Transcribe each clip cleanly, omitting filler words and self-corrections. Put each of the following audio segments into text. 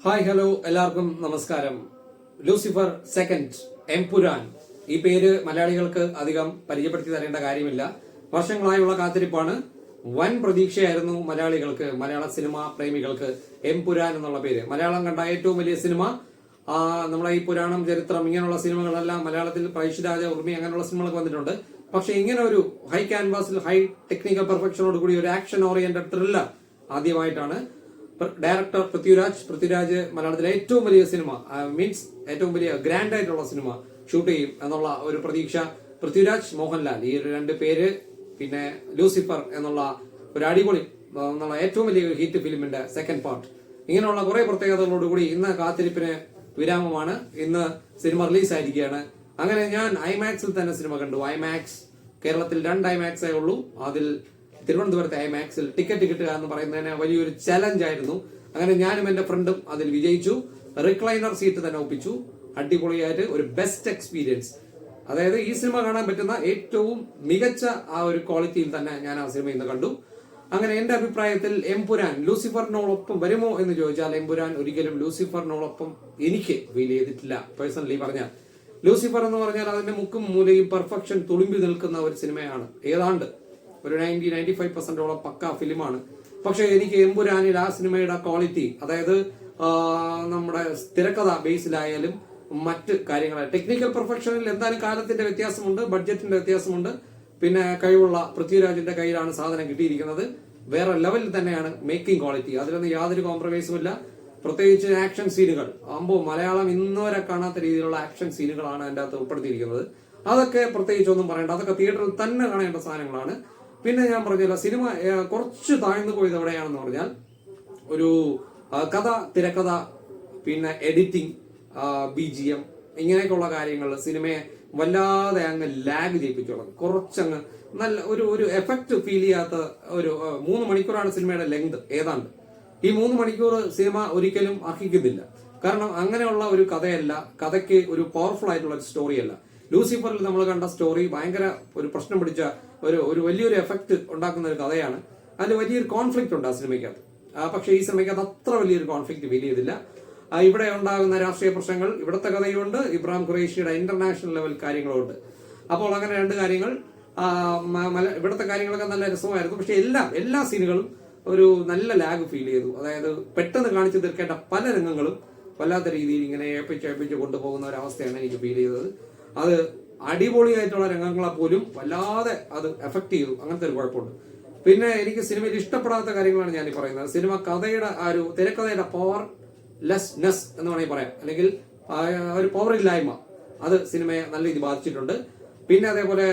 Hi hello എല്ലാവർക്കും നമസ്കാരം. Lucifer second Empuraan ഈ പേര് മലയാളികൾക്ക് അധികം പരിചയപ്പെടുത്തി തരേണ്ട കാര്യമില്ല. വർഷങ്ങളായുള്ള കാത്തിരിപ്പാണ്. വൻ പ്രതീക്ഷയായിരുന്നു മലയാളികൾക്ക്, മലയാള സിനിമ പ്രേമികൾക്ക് എംപുരാൻ എന്നുള്ള പേര്. മലയാളം കണ്ട ഏറ്റവും വലിയ സിനിമ. നമ്മളെ ഈ പുരാണം, ചരിത്രം ഇങ്ങനെയുള്ള സിനിമകളെല്ലാം മലയാളത്തിൽ പഴശ്ശിരാജ, ഉർമി അങ്ങനെയുള്ള സിനിമകളൊക്കെ വന്നിട്ടുണ്ട്. പക്ഷെ ഇങ്ങനെ ഒരു ഹൈ ക്യാൻവാസിൽ ഹൈ ടെക്നിക്കൽ പെർഫെക്ഷനോട് കൂടി ഒരു ആക്ഷൻ ഓറിയന്റഡ് ത്രില്ലർ ആദ്യമായിട്ടാണ് ഡയറക്ടർ പൃഥ്വിരാജ് മലയാളത്തിലെ ഏറ്റവും വലിയ സിനിമ, മീൻസ് ഏറ്റവും വലിയ ഗ്രാൻഡ് ആയിട്ടുള്ള സിനിമ ഷൂട്ട് ചെയ്യും എന്നുള്ള ഒരു പ്രതീക്ഷ. പൃഥ്വിരാജ്, മോഹൻലാൽ, ഈ രണ്ട് പേര്, പിന്നെ ലൂസിഫർ എന്നുള്ള ഒരു അടിപൊളി എന്നുള്ള ഏറ്റവും വലിയ ഹിറ്റ് ഫിലിമിന്റെ സെക്കൻഡ് പാർട്ട്, ഇങ്ങനെയുള്ള കുറെ പ്രത്യേകതകളോടുകൂടി ഇന്ന് കാത്തിരിപ്പിന് വിരാമമാണ്. ഇന്ന് സിനിമ റിലീസായിരിക്കുകയാണ്. അങ്ങനെ ഞാൻ ഐമാക്സിൽ തന്നെ സിനിമ കണ്ടു. ഐമാക്സ് കേരളത്തിൽ 2 ഐമാക്സേ ഉള്ളൂ. അതിൽ തിരുവനന്തപുരത്തെ ഐമാക്സിൽ ടിക്കറ്റ് കിട്ടുക എന്ന് പറയുന്നതിന് വലിയൊരു ചലഞ്ച് ആയിരുന്നു. അങ്ങനെ ഞാനും എന്റെ ഫ്രണ്ടും അതിൽ വിജയിച്ചു. റിക്ലൈനർ സീറ്റ് തന്നെ ഒപ്പിച്ചു. അടിപൊളിയായിട്ട് ഒരു ബെസ്റ്റ് എക്സ്പീരിയൻസ്. അതായത് ഈ സിനിമ കാണാൻ പറ്റുന്ന ഏറ്റവും മികച്ച ആ ഒരു ക്വാളിറ്റിയിൽ തന്നെ ഞാൻ ആ സിനിമ ഇന്ന് കണ്ടു. അങ്ങനെ എന്റെ അഭിപ്രായത്തിൽ എംപുരാൻ ലൂസിഫറിനോടൊപ്പം വരുമോ എന്ന് ചോദിച്ചാൽ എംപുരാൻ ഒരിക്കലും ലൂസിഫറിനോടൊപ്പം എനിക്ക് ഫീൽ ചെയ്തിട്ടില്ല. പേഴ്സണലി പറഞ്ഞാൽ ലൂസിഫർ എന്ന് പറഞ്ഞാൽ അതിന്റെ മുക്കും മൂലയും പെർഫെക്ഷൻ തുളുമ്പി നിൽക്കുന്ന ഒരു സിനിമയാണ്. ഏതാണ്ട് ഒരു 90-95% പക്ക ഫിലിമാണ്. പക്ഷെ എനിക്ക് എംപുരാനിൽ ആ സിനിമയുടെ ക്വാളിറ്റി, അതായത് നമ്മുടെ തിരക്കഥ ബേസിലായാലും മറ്റ് കാര്യങ്ങൾ, ടെക്നിക്കൽ പെർഫെക്ഷനിൽ എന്തായാലും കാലത്തിന്റെ വ്യത്യാസമുണ്ട്, ബഡ്ജറ്റിന്റെ വ്യത്യാസമുണ്ട്. പിന്നെ കഴിവുള്ള പൃഥ്വിരാജിന്റെ കയ്യിലാണ് സാധനം കിട്ടിയിരിക്കുന്നത്. വേറെ ലെവലിൽ തന്നെയാണ് മേക്കിംഗ് ക്വാളിറ്റി. അതിലൊന്നും യാതൊരു കോംപ്രമൈസും ഇല്ല. പ്രത്യേകിച്ച് ആക്ഷൻ സീനുകൾ, മലയാളം ഇന്നുവരെ കാണാത്ത രീതിയിലുള്ള ആക്ഷൻ സീനുകളാണ് അതിന്റെ അകത്ത് ഉൾപ്പെടുത്തിയിരിക്കുന്നത്. അതൊക്കെ പ്രത്യേകിച്ചൊന്നും പറയണ്ട, അതൊക്കെ തിയേറ്ററിൽ തന്നെ കാണേണ്ട സാധനങ്ങളാണ്. പിന്നെ ഞാൻ പറഞ്ഞില്ല, സിനിമ കുറച്ച് താഴ്ന്നു പോയത് എവിടെയാണെന്ന് പറഞ്ഞാൽ ഒരു കഥ, തിരക്കഥ, പിന്നെ എഡിറ്റിംഗ്, BGM ഇങ്ങനെയൊക്കെയുള്ള കാര്യങ്ങൾ സിനിമയെ വല്ലാതെ അങ്ങ് ലാഗ് ചെയ്യിപ്പിച്ചോളും. കുറച്ചങ്ങ് നല്ല ഒരു എഫക്റ്റ് ഫീൽ ചെയ്യാത്ത ഒരു 3 മണിക്കൂറാണ് സിനിമയുടെ ലെങ്ത് ഏതാണ്ട്. ഈ 3 മണിക്കൂർ സിനിമ ഒരിക്കലും അർഹിക്കുന്നില്ല. കാരണം അങ്ങനെയുള്ള ഒരു കഥയല്ല, കഥയ്ക്ക് ഒരു പവർഫുൾ ആയിട്ടുള്ള ഒരു സ്റ്റോറിയല്ല. ലൂസിഫറിൽ നമ്മൾ കണ്ട സ്റ്റോറി ഭയങ്കര ഒരു പ്രശ്നം പിടിച്ച ഒരു വലിയൊരു എഫക്ട് ഉണ്ടാക്കുന്ന ഒരു കഥയാണ്. അതിൽ വലിയൊരു കോൺഫ്ലിക്റ്റ് ഉണ്ട് ആ സിനിമയ്ക്കകത്ത്. പക്ഷേ ഈ സിനിമയ്ക്കകത്ത് അത്ര വലിയൊരു കോൺഫ്ലിക്റ്റ് ഫീൽ ചെയ്തില്ല. ഇവിടെ ഉണ്ടാകുന്ന രാഷ്ട്രീയ പ്രശ്നങ്ങൾ, ഇവിടുത്തെ കഥയുണ്ട്, ഇബ്രാഹിം ഖുറൈഷിയുടെ ഇന്റർനാഷണൽ ലെവൽ കാര്യങ്ങളുണ്ട്. അപ്പോൾ അങ്ങനെ 2 കാര്യങ്ങൾ. ഇവിടുത്തെ കാര്യങ്ങളൊക്കെ നല്ല രസമായിരുന്നു. പക്ഷെ എല്ലാ സീനുകളും ഒരു നല്ല ലാഗ് ഫീൽ ചെയ്തു. അതായത് പെട്ടെന്ന് കാണിച്ചു തീർക്കേണ്ട പല രംഗങ്ങളും വല്ലാത്ത രീതിയിൽ ഇങ്ങനെ ഏപ്പിച്ച് കൊണ്ടുപോകുന്ന ഒരു അവസ്ഥയാണ് എനിക്ക് ഫീൽ ചെയ്തത്. അത് അടിപൊളിയായിട്ടുള്ള രംഗങ്ങളെ പോലും വല്ലാതെ അത് എഫക്ട് ചെയ്തു. അങ്ങനത്തെ ഒരു കുഴപ്പമുണ്ട്. പിന്നെ എനിക്ക് സിനിമയിൽ ഇഷ്ടപ്പെടാത്ത കാര്യങ്ങളാണ് ഞാൻ ഈ പറയുന്നത്. സിനിമ കഥയുടെ ആ ഒരു തിരക്കഥയുടെ പവർലെസ്നെസ് എന്ന് വേണമെങ്കിൽ പറയാം, അല്ലെങ്കിൽ ഒരു പവർ ഇല്ലായ്മ, അത് സിനിമയെ നല്ല രീതി ബാധിച്ചിട്ടുണ്ട്. പിന്നെ അതേപോലെ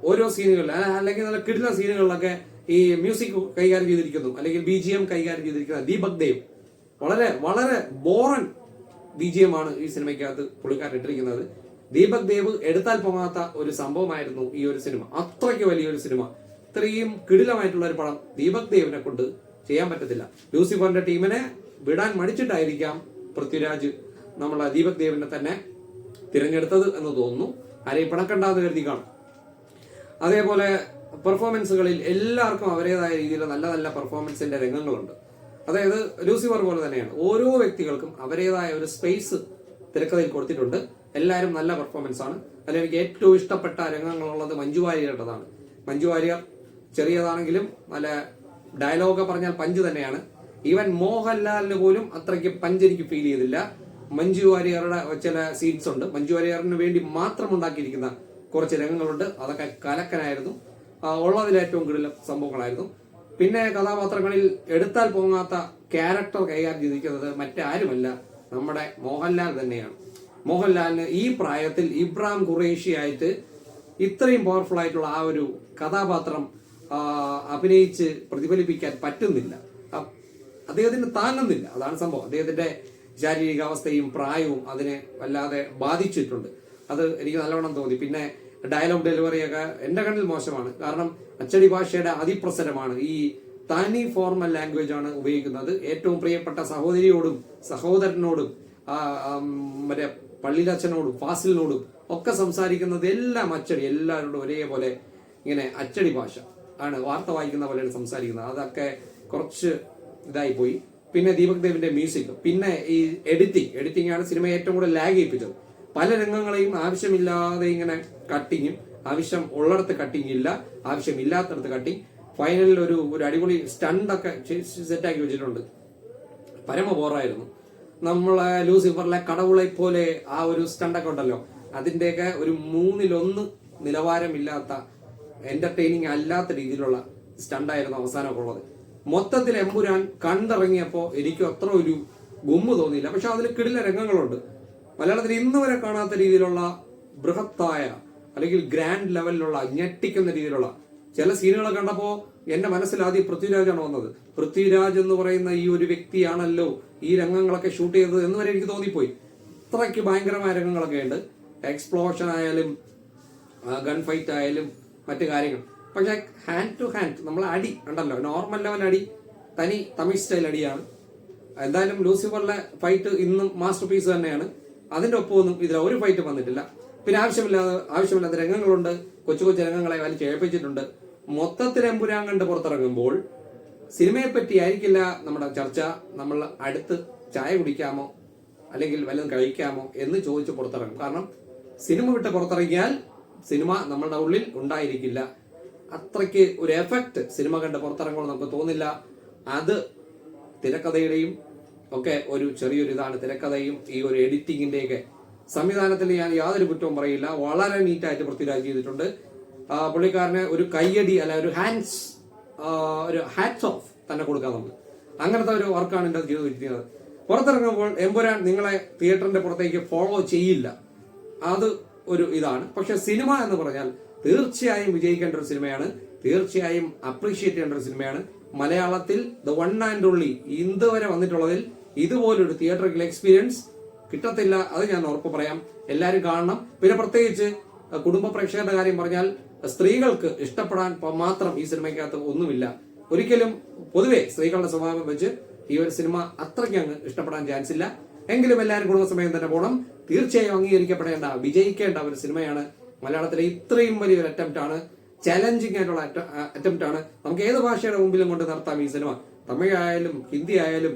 ഓരോ സീനുകളിൽ, അല്ലെങ്കിൽ നല്ല കിടില സീനുകളിലൊക്കെ ഈ മ്യൂസിക് കൈകാര്യം ചെയ്തിരിക്കുന്നു, അല്ലെങ്കിൽ BGM കൈകാര്യം ചെയ്തിരിക്കുന്ന ദീപക് ദേവ് വളരെ വളരെ ബോറൻ BGM ആണ് ഈ സിനിമയ്ക്കകത്ത് പുള്ളിക്കാരൻ ഇട്ടിരിക്കുന്നത്. ദീപക് ദേവ് എടുത്താൽ പോകാത്ത ഒരു സംഭവമായിരുന്നു ഈ ഒരു സിനിമ. അത്രയ്ക്ക് വലിയൊരു സിനിമ, ഇത്രയും കിടിലമായിട്ടുള്ള ഒരു പടം ദീപക് ദേവിനെ കൊണ്ട് ചെയ്യാൻ പറ്റത്തില്ല. ലൂസിഫറിന്റെ ടീമിനെ വിടാൻ മടിച്ചിട്ടായിരിക്കാം പൃഥ്വിരാജ് നമ്മളെ ദീപക് ദേവിനെ തന്നെ തിരഞ്ഞെടുത്തത് എന്ന് തോന്നുന്നു. ആരെയും പിണക്കണ്ടെന്ന് കരുതി കാണും. അതേപോലെ പെർഫോമൻസുകളിൽ എല്ലാവർക്കും അവരുടേതായ രീതിയിൽ നല്ല നല്ല പെർഫോമൻസിന്റെ രംഗങ്ങളുണ്ട്. അതായത് ലൂസിഫർ പോലെ തന്നെയാണ്, ഓരോ വ്യക്തികൾക്കും അവരുടേതായ ഒരു സ്പേസ് തിരക്കഥയിൽ കൊടുത്തിട്ടുണ്ട്. എല്ലാവരും നല്ല പെർഫോമൻസ് ആണ്. അതിൽ എനിക്ക് ഏറ്റവും ഇഷ്ടപ്പെട്ട രംഗങ്ങളുള്ളത് മഞ്ജു വാര്യരുടേതാണ്. മഞ്ജു വാര്യർ ചെറിയതാണെങ്കിലും നല്ല ഡയലോഗ് പറഞ്ഞാൽ പഞ്ച് തന്നെയാണ്. ഈവൻ മോഹൻലാലിന് പോലും അത്രയ്ക്ക് പഞ്ച് എനിക്ക് ഫീൽ ചെയ്തില്ല. മഞ്ജു വാര്യറുടെ ചില സീൻസ് ഉണ്ട്, മഞ്ജു വാര്യറിന് വേണ്ടി മാത്രം ഉണ്ടാക്കിയിരിക്കുന്ന കുറച്ച് രംഗങ്ങളുണ്ട്. അതൊക്കെ കലക്കനായിരുന്നു. ഉള്ളതിൽ ഏറ്റവും കൂടുതൽ സംഭവങ്ങളായിരുന്നു. പിന്നെ കഥാപാത്രങ്ങളിൽ എടുത്താൽ പോകാത്ത ക്യാരക്ടർ കൈകാര്യം ചെയ്തിരിക്കുന്നത് മറ്റാരുമല്ല, നമ്മുടെ മോഹൻലാൽ തന്നെയാണ്. മോഹൻലാലിന് ഈ പ്രായത്തിൽ ഇബ്രാഹിം ഖുറൈഷി ആയിട്ട് ഇത്രയും പവർഫുൾ ആയിട്ടുള്ള ആ ഒരു കഥാപാത്രം അഭിനയിച്ച് പ്രതിഫലിപ്പിക്കാൻ പറ്റുന്നില്ല. അദ്ദേഹത്തിന് താങ്ങുന്നില്ല, അതാണ് സംഭവം. അദ്ദേഹത്തിന്റെ ശാരീരികാവസ്ഥയും പ്രായവും അതിനെ വല്ലാതെ ബാധിച്ചിട്ടുണ്ട്. അത് എനിക്ക് നല്ലവണ്ണം തോന്നി. പിന്നെ ഡയലോഗ് ഡെലിവറിയൊക്കെ എന്റെ കണ്ണിൽ മോശമാണ്. കാരണം അച്ചടി ഭാഷയുടെ അതിപ്രസരമാണ്. ഈ തനി ഫോർമൽ ലാംഗ്വേജ് ആണ് ഉപയോഗിക്കുന്നത്. ഏറ്റവും പ്രിയപ്പെട്ട സഹോദരിയോടും സഹോദരനോടും മറ്റേ പള്ളിയിലച്ഛനോടും ഫാസിലിനോടും ഒക്കെ സംസാരിക്കുന്നത് എല്ലാം അച്ചടി, എല്ലാവരോടും ഒരേപോലെ ഇങ്ങനെ അച്ചടി ഭാഷ ആണ്, വാർത്ത വായിക്കുന്ന പോലെയാണ് സംസാരിക്കുന്നത്. അതൊക്കെ കുറച്ച് ഇതായി പോയി. പിന്നെ ദീപക് ദേവിന്റെ മ്യൂസിക്, പിന്നെ ഈ എഡിറ്റിംഗ് ആണ് സിനിമ ഏറ്റവും കൂടുതൽ ലാഗ് ചെയ്യിപ്പിച്ചത്. പല രംഗങ്ങളെയും ആവശ്യമില്ലാതെ ഇങ്ങനെ കട്ടിങ്ങും, ആവശ്യം ഉള്ളിടത്ത് കട്ടിങ് ഇല്ല, ആവശ്യമില്ലാത്തടത്ത് കട്ടിങ്. ഫൈനലിൽ ഒരു അടിപൊളി സ്റ്റണ്ടൊക്കെ സെറ്റാക്കി വെച്ചിട്ടുണ്ട്. പരമ ബോറായിരുന്നു. നമ്മളെ ലൂസിഫറിലെ കടവുളെ പോലെ ആ ഒരു സ്റ്റണ്ടൊക്കെ ഉണ്ടല്ലോ, അതിന്റെയൊക്കെ ഒരു 1/3 നിലവാരമില്ലാത്ത, എന്റർടൈനിങ് അല്ലാത്ത രീതിയിലുള്ള സ്റ്റണ്ടായിരുന്നു അവസാനമൊക്കെ ഉള്ളത്. മൊത്തത്തിൽ എമ്പുരാൻ കണ്ടിറങ്ങിയപ്പോ എനിക്ക് അത്ര ഒരു ഗുമ്മ് തോന്നിയില്ല. പക്ഷെ അതിൽ കിടില രംഗങ്ങളുണ്ട്. മലയാളത്തിൽ ഇന്ന് വരെ കാണാത്ത രീതിയിലുള്ള ബൃഹത്തായ അല്ലെങ്കിൽ ഗ്രാൻഡ് ലെവലിലുള്ള ഞെട്ടിക്കുന്ന രീതിയിലുള്ള ചില സീനുകളെ കണ്ടപ്പോ എന്റെ മനസ്സിൽ ആദ്യം പൃഥ്വിരാജാണ് വന്നത്. പൃഥ്വിരാജ് എന്ന് പറയുന്ന ഈ ഒരു വ്യക്തിയാണല്ലോ ഈ രംഗങ്ങളൊക്കെ ഷൂട്ട് ചെയ്തത് എന്ന് വരെ എനിക്ക് തോന്നിപ്പോയി. അത്രയ്ക്ക് ഭയങ്കരമായ രംഗങ്ങളൊക്കെ ഉണ്ട്. എക്സ്പ്ലോഷൻ ആയാലും ഗൺ ഫൈറ്റ് ആയാലും മറ്റു കാര്യങ്ങൾ. പക്ഷെ ഹാൻഡ് ടു ഹാൻഡ് നമ്മളെ അടി ഉണ്ടല്ലോ, നോർമൽ ലെവൽ അടി, തനി തമിഴ് സ്റ്റൈൽ അടിയാണ്. എന്തായാലും ലൂസിഫറിലെ ഫൈറ്റ് ഇന്നും മാസ്റ്റർ പീസ് തന്നെയാണ്. അതിന്റെ ഒപ്പമൊന്നും ഇതിൽ ഒരു ഫൈറ്റ് വന്നിട്ടില്ല. പിന്നെ ആവശ്യമില്ലാത്ത രംഗങ്ങളുണ്ട്, കൊച്ചു കൊച്ചു രംഗങ്ങളെ വലിച്ചേൽപ്പിച്ചിട്ടുണ്ട്. മൊത്തത്തിൽ എമ്പുരാൻ കണ്ട് പുറത്തിറങ്ങുമ്പോൾ സിനിമയെ പറ്റി ആയിരിക്കില്ല നമ്മുടെ ചർച്ച. നമ്മൾ അടുത്ത് ചായ കുടിക്കാമോ അല്ലെങ്കിൽ വല്ലതും കഴിക്കാമോ എന്ന് ചോദിച്ച് പുറത്തിറങ്ങും. കാരണം സിനിമ വിട്ട് പുറത്തിറങ്ങിയാൽ സിനിമ നമ്മളുടെ ഉള്ളിൽ ഉണ്ടായിരിക്കില്ല. അത്രയ്ക്ക് ഒരു എഫക്റ്റ് സിനിമ കണ്ട് പുറത്തിറങ്ങുമ്പോൾ നമുക്ക് തോന്നില്ല. അത് തിരക്കഥയുടെയും ഒക്കെ ഒരു ചെറിയൊരു ഇതാണ്. തിരക്കഥയും ഈ ഒരു എഡിറ്റിങ്ങിന്റെയൊക്കെ സംവിധാനത്തിൽ ഞാൻ യാതൊരു കുറ്റവും പറയില്ല. വളരെ നീറ്റായിട്ട് പൃഥ്വിരാജ് ചെയ്തിട്ടുണ്ട്. പുള്ളിക്കാരന് ഒരു കയ്യടി അല്ല, ഒരു ഹാറ്റ്സ് ഓഫ് തന്നെ കൊടുക്കാം നമുക്ക്. അങ്ങനത്തെ ഒരു വർക്കാണ് എൻ്റെ ചെയ്തിരിക്കുന്നത്. പുറത്തിറങ്ങുമ്പോൾ എമ്പുരാൻ നിങ്ങളെ തിയേറ്ററിന്റെ പുറത്തേക്ക് ഫോളോ ചെയ്യില്ല. അത് ഒരു ഇതാണ്. പക്ഷെ സിനിമ എന്ന് പറഞ്ഞാൽ തീർച്ചയായും വിജയിക്കേണ്ട ഒരു സിനിമയാണ്, തീർച്ചയായും അപ്രീഷിയേറ്റ് ചെയ്യേണ്ട ഒരു സിനിമയാണ്. മലയാളത്തിൽ ദ വൺ ആൻഡ് ഓൺലി ഇതുവരെ വന്നിട്ടുള്ളതിൽ ഇതുപോലൊരു തിയേറ്ററിക്കൽ എക്സ്പീരിയൻസ് കിട്ടത്തില്ല. അത് ഞാൻ ഉറപ്പ് പറയാം. എല്ലാവരും കാണണം. പിന്നെ പ്രത്യേകിച്ച് കുടുംബ പ്രേക്ഷകരുടെ കാര്യം പറഞ്ഞാൽ സ്ത്രീകൾക്ക് ഇഷ്ടപ്പെടാൻ മാത്രം ഈ സിനിമയ്ക്കകത്ത് ഒന്നുമില്ല. ഒരിക്കലും പൊതുവെ സ്ത്രീകളുടെ സ്വഭാവം വെച്ച് ഈ ഒരു സിനിമ അത്രയ്ക്ക് അങ്ങ് ഇഷ്ടപ്പെടാൻ ചാൻസ് ഇല്ല. എങ്കിലും എല്ലാവരും കുടുംബസമയം തന്നെ പോകണം. തീർച്ചയായും അംഗീകരിക്കപ്പെടേണ്ട, വിജയിക്കേണ്ട ഒരു സിനിമയാണ്. മലയാളത്തിലെ ഇത്രയും വലിയൊരു അറ്റംപ്റ്റ് ആണ്, ചലഞ്ചിങ് ആയിട്ടുള്ള അറ്റംപ്റ്റ് ആണ്. നമുക്ക് ഏത് ഭാഷയുടെ മുമ്പിലും കൊണ്ട് നിർത്താം ഈ സിനിമ. തമിഴ് ആയാലും ഹിന്ദി ആയാലും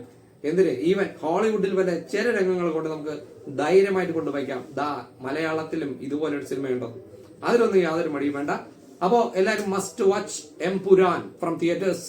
എന്തിന്, ഈവൻ ഹോളിവുഡിൽ വരെ ചില രംഗങ്ങൾ കൊണ്ട് നമുക്ക് ധൈര്യമായിട്ട് കൊണ്ടുപോയിക്കാം. മലയാളത്തിലും ഇതുപോലൊരു സിനിമയുണ്ടോ, അതിലൊന്നും യാതൊരു മടിയും വേണ്ട. അപ്പോ എല്ലാവരും must watch Empuraan from theatres.